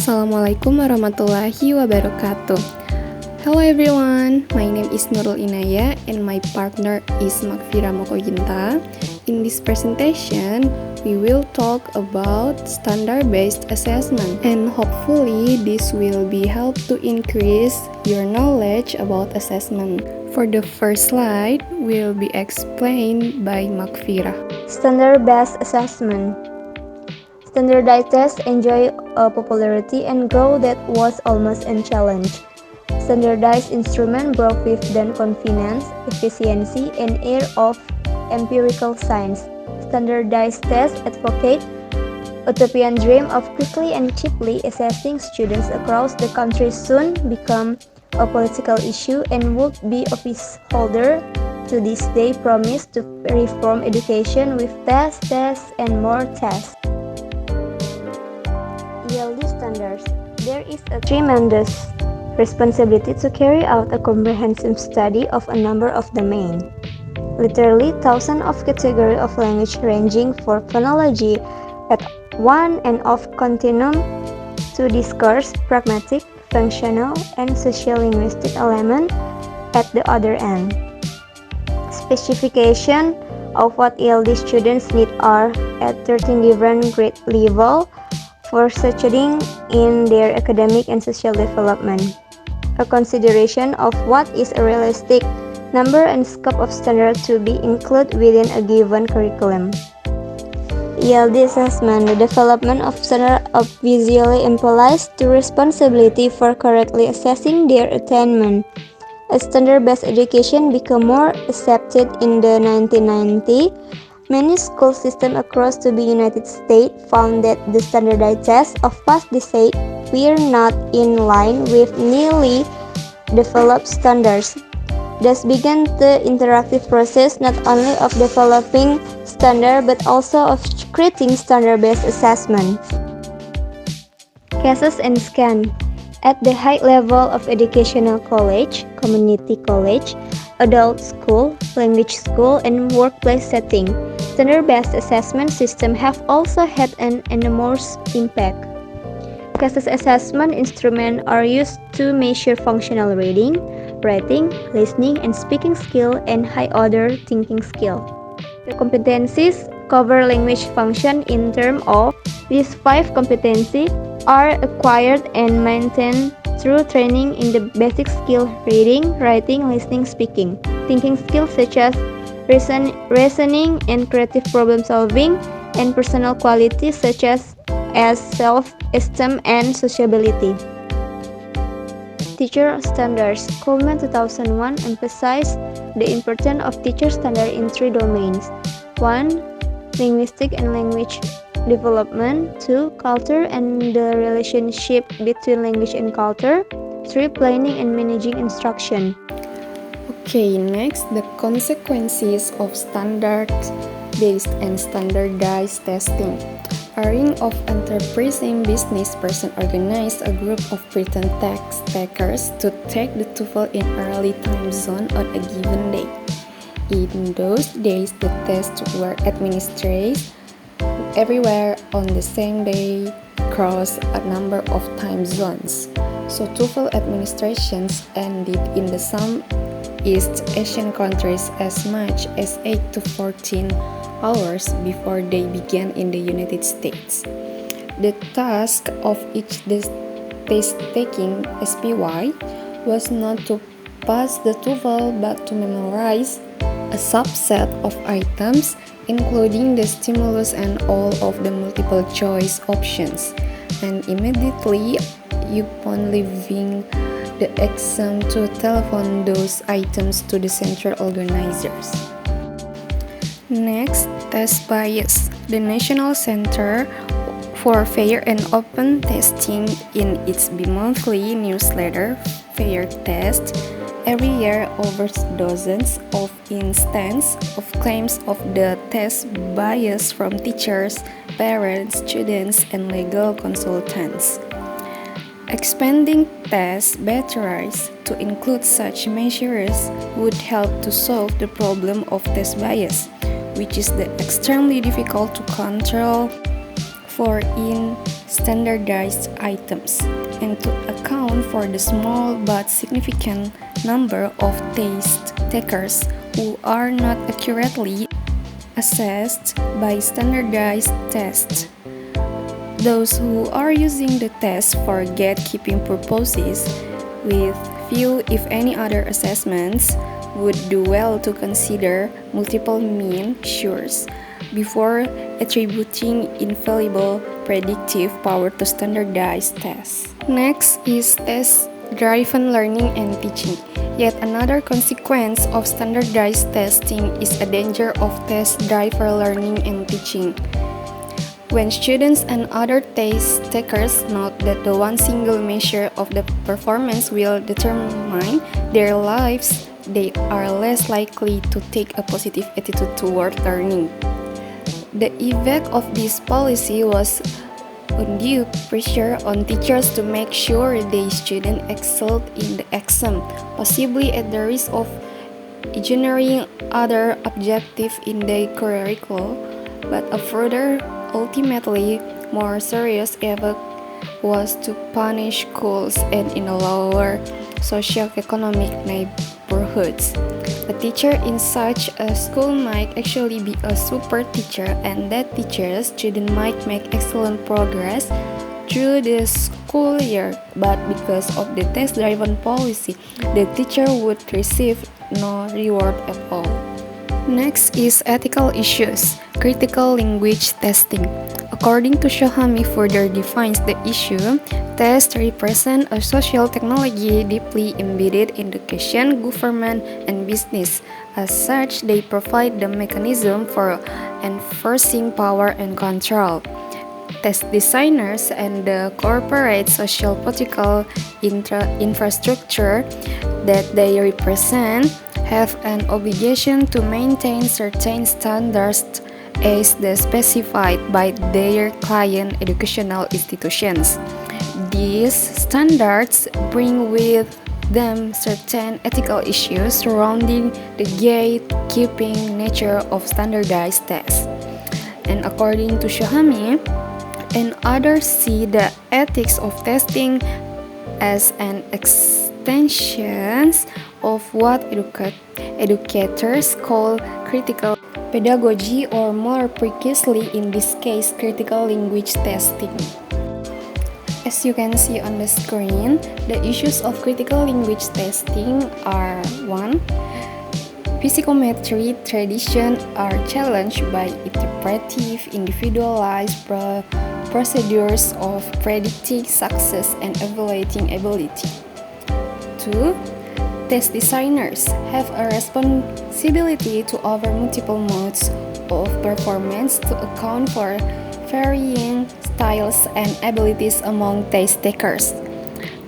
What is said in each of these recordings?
Assalamualaikum warahmatullahi wabarakatuh. Hello everyone, my name is Nurul Inaya and my partner is Makfira Mokoginta. In this presentation, we will talk about standard-based assessment and hopefully this will be help to increase your knowledge about assessment. For the first slide, will be explained by Makfira. Standard-based assessment. Standardized tests enjoy a popularity and growth that was almost unchallenged. Standardized instruments brought with them confidence, efficiency, and air of empirical science. Standardized tests advocate utopian dream of quickly and cheaply assessing students across the country soon become a political issue and would be office holder to this day promise to reform education with tests, and more tests. ELT standards. There is a tremendous responsibility to carry out a comprehensive study of a number of domains. Literally thousands of categories of language ranging for phonology at one end of continuum to discourse, pragmatic, functional, and social-linguistic element at the other end. Specification of what ELT students need are at 13 different grade levels for succeeding in their academic and social development. A consideration of what is a realistic number and scope of standards to be included within a given curriculum. ELT assessment. The development of standards obviously implies the responsibility for correctly assessing their attainment. As standard-based education became more accepted in the 1990s, many school systems across the United States found that the standardized tests of past decades were not in line with newly developed standards. Thus began the interactive process not only of developing standards but also of creating standard-based assessment. Cases and scan. At the high level of educational college, community college, adult school, language school, and workplace setting, standard-based assessment systems have also had an enormous impact. Cases assessment instruments are used to measure functional reading, writing, listening, and speaking skill and high-order thinking skill. The competencies cover language function in terms of these 5 competencies are acquired and maintained through training in the basic skill reading, writing, listening, speaking. Thinking skills such as reasoning and creative problem solving, and personal qualities such as self-esteem and sociability. Teacher standards. Coleman 2001 emphasized the importance of teacher standards in 3 domains. 1. Linguistic and language development. 2. Culture and the relationship between language and culture. 3. Planning and managing instruction. Okay, next, the consequences of standard-based and standardized testing. A ring of enterprising business person organized a group of pretend test takers to take the TOEFL in early time zone on a given day. In those days, the tests were administered everywhere on the same day across a number of time zones. So TOEFL administrations ended in the some East Asian countries as much as 8 to 14 hours before they began in the United States. The task of each test-taking SPY was not to pass the TOEFL but to memorize a subset of items including the stimulus and all of the multiple choice options, and immediately upon leaving the exam to telephone those items to the central organizers. Next, test bias. The National Center for Fair and Open Testing in its bi-monthly newsletter, Fair Test, every year over dozens of instances of claims of the test bias from teachers, parents, students, and legal consultants. Expanding test batteries to include such measures would help to solve the problem of test bias, which is extremely difficult to control for in standardized items, and to account for the small but significant number of test takers who are not accurately assessed by standardized tests. Those who are using the test for gatekeeping purposes, with few if any other assessments, would do well to consider multiple measures before attributing infallible predictive power to standardized tests. Next is test-driven learning and teaching. Yet another consequence of standardized testing is a danger of test-driven learning and teaching. When students and other test takers note that the one single measure of the performance will determine their lives, they are less likely to take a positive attitude toward learning. The effect of this policy was undue pressure on teachers to make sure their students excelled in the exam, possibly at the risk of ignoring other objectives in their curriculum, but a further, ultimately more serious effect was to punish schools and in lower socio-economic neighborhoods. A teacher in such a school might actually be a super teacher, and that teacher's student might make excellent progress through the school year, but because of the test-driven policy, the teacher would receive no reward at all. Next is ethical issues, critical language testing. According to Shohami further defines the issue, tests represent a social technology deeply embedded in education, government, and business. As such, they provide the mechanism for enforcing power and control. Test designers and the corporate social political infrastructure that they represent have an obligation to maintain certain standards as specified by their client educational institutions. These standards bring with them certain ethical issues surrounding the gatekeeping nature of standardized tests. And according to Shohami, and others see the ethics of testing as an extension of what educators call critical pedagogy, or more precisely in this case, critical language testing. As you can see on the screen, the issues of critical language testing are 1. Psychometry traditions are challenged by interpretive, individualized procedures of predicting success and evaluating ability. 2. Test designers have a responsibility to offer multiple modes of performance to account for varying styles and abilities among test takers.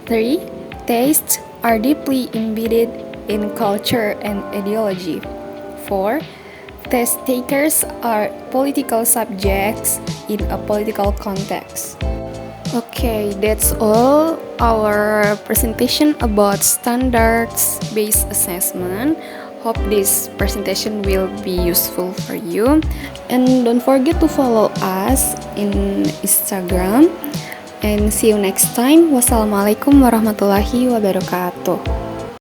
3. Tests are deeply embedded in culture and ideology. 4. Test takers are political subjects in a political context. Okay, that's all our presentation about standards-based assessment. Hope this presentation will be useful for you. And don't forget to follow us in Instagram. And see you next time. Wassalamualaikum warahmatullahi wabarakatuh.